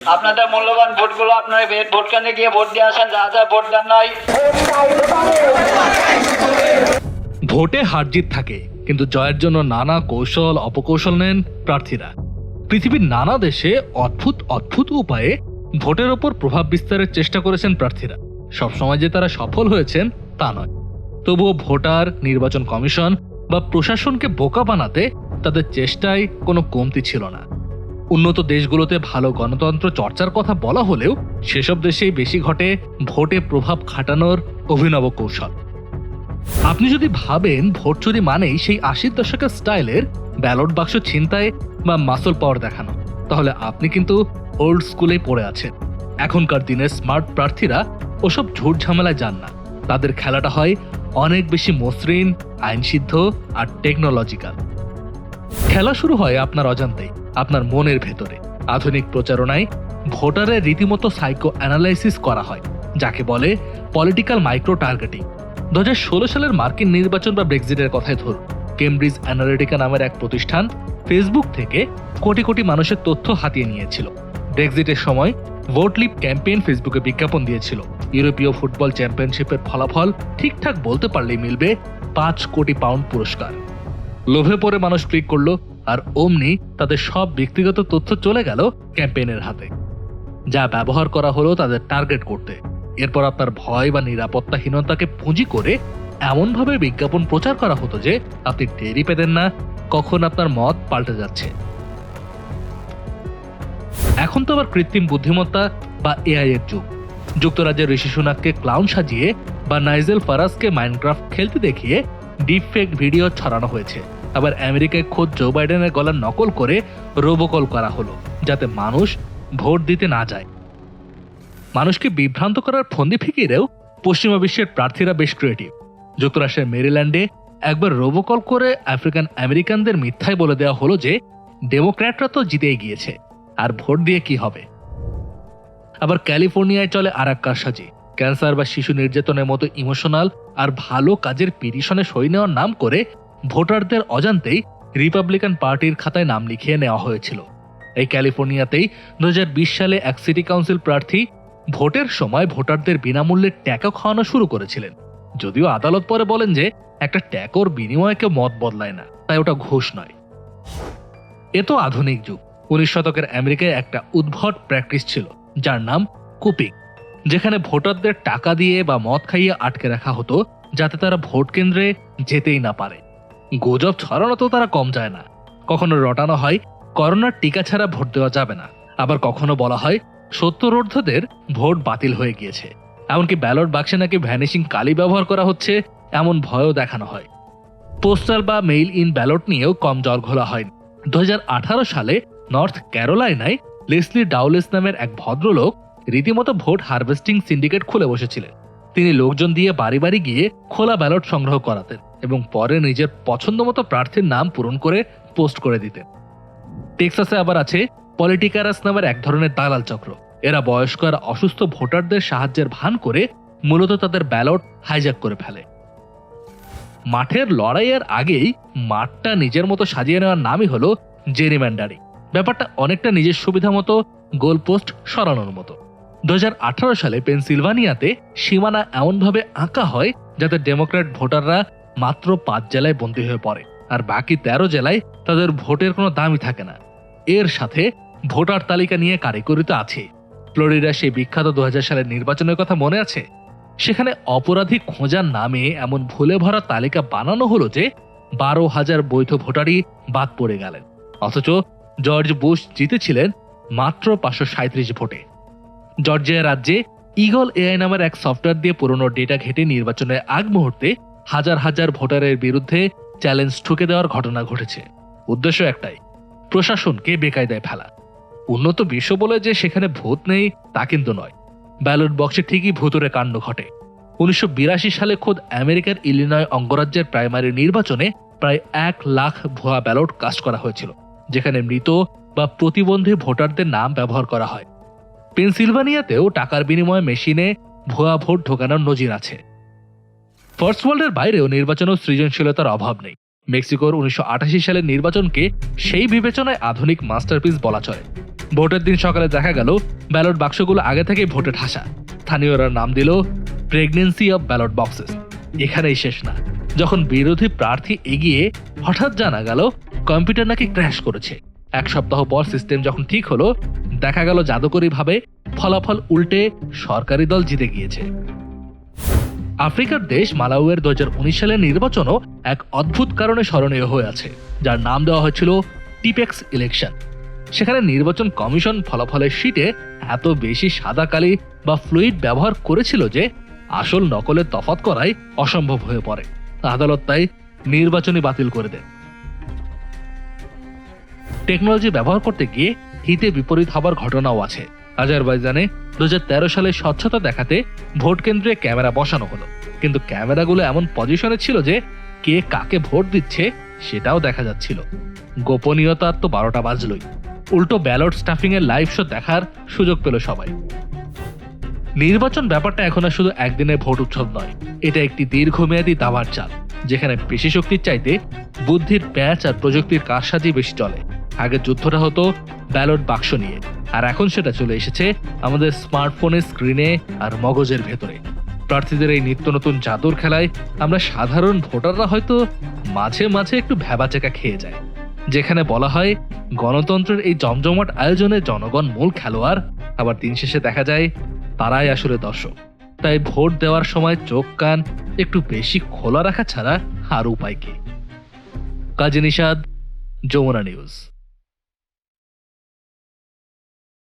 আপনাদের মূল্যবান ভোটগুলো আপনারা ভোট কেন্দ্রে গিয়ে ভোট দিয়ে আসেন, যা যা ভোট দেন নাই। ভোটে হার জিত থাকে, কিন্তু জয়ের জন্য নানা কৌশল অপকৌশল নেন প্রার্থীরা। পৃথিবীর নানা দেশে অদ্ভুত অদ্ভুত উপায়ে ভোটের ওপর প্রভাব বিস্তারের চেষ্টা করেছেন প্রার্থীরা। সবসময় যে তারা সফল হয়েছেন তা নয়। তবুও ভোটার, নির্বাচন কমিশন বা প্রশাসনকে বোকা বানাতে তাদের চেষ্টায় কোনো কমতি ছিল না। উন্নত দেশগুলোতে ভালো গণতন্ত্র চর্চার কথা বলা হলেও সেসব দেশেই বেশি ঘটে ভোটে প্রভাব খাটানোর অভিনব কৌশল। আপনি যদি ভাবেন ভোট চুরি মানেই সেই ৮০ দশকের স্টাইলের ব্যালট বাক্স ছিনতাই বা মাসল পাওয়ার দেখানো, তাহলে আপনি কিন্তু ওল্ড স্কুলে পড়ে আছেন। এখনকার দিনের স্মার্ট প্রার্থীরা ওসব ঝুট ঝামেলায় যান না। তাদের খেলাটা হয় অনেক বেশি মসৃণ, আইনসিদ্ধ আর টেকনোলজিক্যাল। খেলা শুরু হয় আপনার অজান্তেই, আপনার মনের ভেতরে। আধুনিক প্রচারণায় ভোটারের রীতিমতো সাইকো অ্যানালাইসিস করা হয়, যাকে বলে পলিটিক্যাল মাইক্রো টার্গেটিং। 2016 সালের মার্কিন নির্বাচন বা ব্রেক্সিটের কথাই ধরুন। কেমব্রিজ অ্যানালিটিকা নামের এক প্রতিষ্ঠান ফেসবুক থেকে কোটি কোটি মানুষের তথ্য হাতিয়ে নিয়েছিল। ব্রেক্সিটের সময় ভোট লিপ ক্যাম্পেইন ফেসবুকে বিজ্ঞাপন দিয়েছিল ইউরোপীয় ফুটবল চ্যাম্পিয়নশিপের ফলাফল ঠিকঠাক বলতে পারলেই মিলবে 5 কোটি পাউন্ড পুরস্কার। লোভে পড়ে মানুষ ক্লিক করলো, আর অমনি তাদের সব ব্যক্তিগত তথ্য চলে গেল ক্যাম্পেইনের হাতে, যা ব্যবহার করা হলো তাদের টার্গেট করতে। এরপর আপনার ভয় বা নিরাপত্তাহীনতাকে পুঁজি করে এমনভাবে বিজ্ঞাপন প্রচার করা হতো যে আপনি টেরই পেতেন না কখন আপনার মত পাল্টে যাচ্ছে। এখন তো আবার কৃত্রিম বুদ্ধিমত্তা বা এআই এর যুগ। যুক্তরাজ্যের ঋষি সুনাককে ক্লাউন সাজিয়ে বা নাইজেল ফারাজকে মাইনক্রাফট খেলতে দেখিয়ে ডিপ ফেক ভিডিও ছড়ানো হয়েছে। আবার আমেরিকায় খোদ জো বাইডেনের গলার নকল করে রোবোকল করা হলো, যাতে মানুষ ভোট দিতে না যায়। মানুষকে বিভ্রান্ত করার ফন্দি ফিকিরেও পশ্চিমা বিশ্বের প্রার্থীরা বেশ ক্রিয়েটিভ। যুক্তরাষ্ট্রের মেরিল্যান্ডে একবার রোবোকল করে আফ্রিকান আমেরিকানদের মিথ্যায় বলে দেওয়া হলো যে ডেমোক্র্যাটরা তো জিতেই গিয়েছে, আর ভোট দিয়ে কি হবে। আবার ক্যালিফোর্নিয়ায় চলে আর এক কারসাজি। ক্যান্সার বা শিশু নির্যাতনের মতো ইমোশনাল আর ভালো কাজের পিটিশনে সই নেওয়ার নাম করে ভোটারদের অজান্তেই রিপাবলিকান পার্টির খাতায় নাম লিখিয়ে নেওয়া হয়েছিল। এই ক্যালিফোর্নিয়াতেই 2020 সালে এক সিটি কাউন্সিল প্রার্থী ভোটের সময় ভোটারদের বিনামূল্যে ট্যাকো খাওয়ানো শুরু করেছিলেন। যদিও আদালত পরে বলেন যে একটা ট্যাকোর বিনিময়ে কেউ মত বদলায় না, তাই ওটা ঘুষ নয়। এ তো আধুনিক যুগ। 19 শতকের আমেরিকায় একটা উদ্ভট প্র্যাকটিস ছিল যার নাম কুপিং, যেখানে ভোটারদের টাকা দিয়ে বা মদ খাইয়ে আটকে রাখা হতো যাতে তারা ভোট কেন্দ্রে যেতেই না পারে। গুজব ছড়ানো তো তারা কম যায় না। কখনো রটানো হয় করোনার টিকা ছাড়া ভোট দেওয়া যাবে না, আবার কখনো বলা হয় 70 ভোট বাতিল হয়ে গিয়েছে। এমনকি ব্যালট বাক্সে নাকি ভ্যানিশিং কালি ব্যবহার করা হচ্ছে এমন ভয়ও দেখানো হয়। পোস্টাল বা মেইল ইন ব্যালট নিয়েও কম জল ঘোলা হয়নি। 2018 সালে নর্থ ক্যারোলাইনায় লেসলি ডাউলেস নামের এক ভদ্রলোক রীতিমতো ভোট হারভেস্টিং সিন্ডিকেট খুলে বসেছিলেন। তিনি লোকজন দিয়ে বাড়ি বাড়ি গিয়ে খোলা ব্যালট সংগ্রহ করাতেন এবং পরে নিজের পছন্দ মতো প্রার্থীর নাম পূরণ করে পোস্ট করে দিতেন। টেক্সাসে আবার আছে পলিটিকারাস নামের এক ধরনের দালাল চক্র। এরা বয়স্ক আর অসুস্থ ভোটারদের সাহায্যের ভান করে মূলত তাদের ব্যালট হাইজ্যাক করে ফেলে। মাঠের লড়াইয়ের আগেই মাঠটা নিজের মতো সাজিয়ে নেওয়ার নামই হলো জেরিম্যান্ডারিং। ব্যাপারটা অনেকটা নিজের সুবিধা মতো গোলপোস্ট সরানোর মতো। 2018 সালে পেনসিলভানিয়াতে সীমানা এমনভাবে আঁকা হয় যাতে ডেমোক্র্যাট ভোটাররা মাত্র 5 জেলায় বন্দী হয়ে পড়ে, আর বাকি 13 জেলায় তাদের ভোটের কোনো দামই থাকে না। এর সাথে ভোটার তালিকা নিয়ে কারিগরি আছে। ফ্লোরিডা সেই বিখ্যাত 2000 সালের নির্বাচনের কথা মনে আছে? সেখানে অপরাধী খোঁজার নামে এমন ভুলে ভরা তালিকা বানানো হলো যে 12,000 বৈধ ভোটারই বাদ পড়ে গেলেন। অথচ জর্জ বুশ জিতেছিলেন মাত্র 537 ভোটে। জর্জিয়া রাজ্যে ইগল এআই নামের এক সফটওয়্যার দিয়ে পুরনো ডেটা ঘেটে নির্বাচনের আগ মুহূর্তে হাজার হাজার ভোটারের বিরুদ্ধে চ্যালেঞ্জ ঠুকে দেওয়ার ঘটনা ঘটেছে। উদ্দেশ্য একটাই, প্রশাসনকে বেকায়দায় ফেলা। উন্নত বিশ্ব বলে যে সেখানে ভূত নেই তা কিন্তু নয়। ব্যালট বক্সে ঠিকই ভুতুরে কাণ্ড ঘটে। 1982 সালে খোদ আমেরিকার ইলিনয় অঙ্গরাজ্যের প্রাইমারি নির্বাচনে প্রায় 1 লাখ ভুয়া ব্যালট কাস্ট করা হয়েছিল, যেখানে মৃত বা প্রতিবন্ধী ভোটারদের নাম ব্যবহার করা হয়। পেনসিলভানিয়াতেও টাকার বিনিময়ে মেশিনে ভুয়া ভোট ঢোকানোর নজির আছে। ফার্স্ট ওয়ার্ল্ডের বাইরেও নির্বাচনেও সৃজনশীলতার অভাব নেই। মেক্সিকোর 1988 সালের নির্বাচনকে সেই বিবেচনায় আধুনিক মাস্টারপিস বলা চলে। ভোটের দিন সকালে দেখা গেল ব্যালট বাক্সগুলো আগে থেকেই ভোটে ঠাসা। স্থানীয়রা নাম দিল প্রেগনেন্সি অব ব্যালট বক্সেস। এখানেই শেষ না, যখন বিরোধী প্রার্থী এগিয়ে হঠাৎ জানা গেল কম্পিউটার নাকি ক্র্যাশ করেছে। এক সপ্তাহ পর সিস্টেম যখন ঠিক হলো, দেখা গেল জাদুকরীভাবে ফলাফল উল্টে সরকারি দল জিতে গিয়েছে। আফ্রিকার দেশ মালাউইয়ের 2019 সালের নির্বাচনও এক অদ্ভুত কারণে স্মরণীয় হয়ে আছে, যার নাম দেওয়া হয়েছিল টিপেক্স ইলেকশন। সেখানে নির্বাচন কমিশন ফলাফলের শীটে এত বেশি সাদা কালি বা ফ্লুইড ব্যবহার করেছিল যে আসল নকলের তফাৎ করাই অসম্ভব হয়ে পড়ে। আদালত তাই নির্বাচনই বাতিল করে দেন। টেকনোলজি ব্যবহার করতে গিয়ে হিতে বিপরীত হবার ঘটনাও আছে। আজারবাইজানে 2013 সালে স্বচ্ছতা দেখাতে ভোট কেন্দ্রে ক্যামেরা বসানো হলো, কিন্তু ক্যামেরাগুলো এমন পজিশনে ছিল যে কে কাকে ভোট দিচ্ছে সেটাও দেখা যাচ্ছিল। গোপনীয়তার তো 12টা বাজলই। উল্টো ব্যালট স্টাফিং এর লাইভ শো দেখার সুযোগ পেল সবাই। নির্বাচন ব্যাপারটা এখন আর শুধু একদিনের ভোট উৎসব নয়, এটা একটি দীর্ঘমেয়াদী দাবার চাল, যেখানে পেশি শক্তির চাইতে বুদ্ধির প্যাচ আর প্রযুক্তির কারসাজি বেশি চলে। আগে যুদ্ধটা হতো ব্যালট বাক্স নিয়ে, আর এখন সেটা চলে এসেছে আমাদের স্মার্টফোনের স্ক্রিনে আর মগজের ভেতরে। প্রার্থীদের এই নিত্য নতুন জাদুর খেলায় আমরা সাধারণ ভোটাররা হয়তো মাঝে মাঝে একটু ভ্যাবাচেকা খেয়ে যায়। যেখানে বলা হয় গণতন্ত্রের এই জমজমাট আয়োজনে জনগণ মূল খেলোয়াড়, আবার দিন শেষে দেখা যায় তারাই আসলে দর্শক। তাই ভোট দেওয়ার সময় চোখ কান একটু বেশি খোলা রাখা ছাড়া আর উপায় কি? কাজী নিশাদ, যমুনা নিউজ।